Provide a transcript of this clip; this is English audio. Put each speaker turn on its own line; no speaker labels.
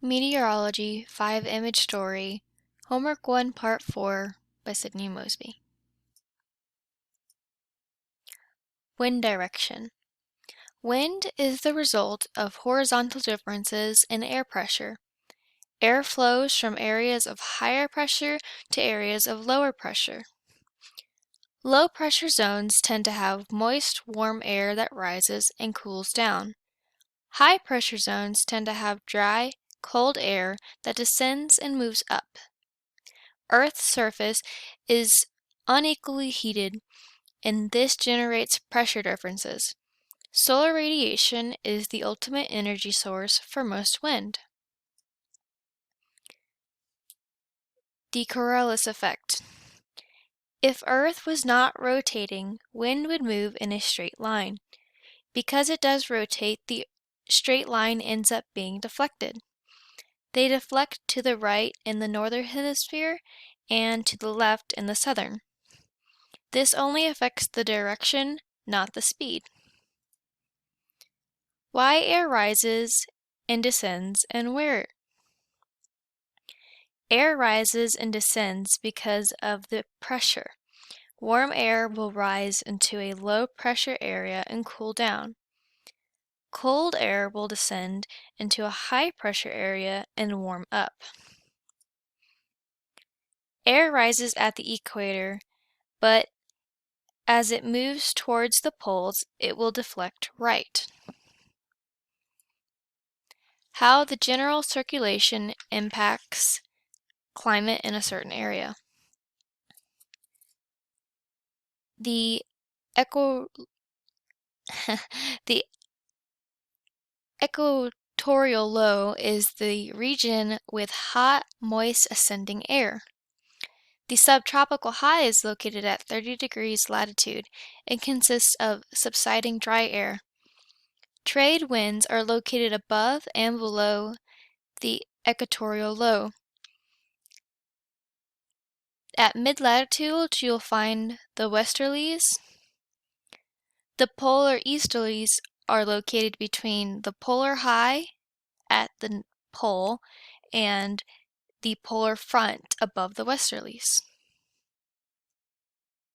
Meteorology 5-image story, Homework 1 Part 4 by Sydney Mosby. Wind direction. Wind is the result of horizontal differences in air pressure. Air flows from areas of higher pressure to areas of lower pressure. Low pressure zones tend to have moist, warm air that rises and cools down. High pressure zones tend to have dry, cold air that descends and moves up. Earth's surface is unequally heated, and this generates pressure differences. Solar radiation is the ultimate energy source for most wind. The Coriolis effect. If Earth was not rotating, wind would move in a straight line. Because it does rotate, the straight line ends up being deflected. They deflect to the right in the northern hemisphere and to the left in the southern. This only affects the direction, not the speed. Why air rises and descends and where? Air rises and descends because of the pressure. Warm air will rise into a low pressure area and cool down. Cold air will descend into a high pressure area and warm up. Air rises at the equator, but as it moves towards the poles, it will deflect right. How the general circulation impacts climate in a certain area. The equatorial low is the region with hot, moist ascending air. The subtropical high is located at 30 degrees latitude and consists of subsiding dry air. Trade winds are located above and below the equatorial low. At mid-latitude, you'll find the westerlies. The polar easterlies are located between the polar high at the pole and the polar front above the westerlies.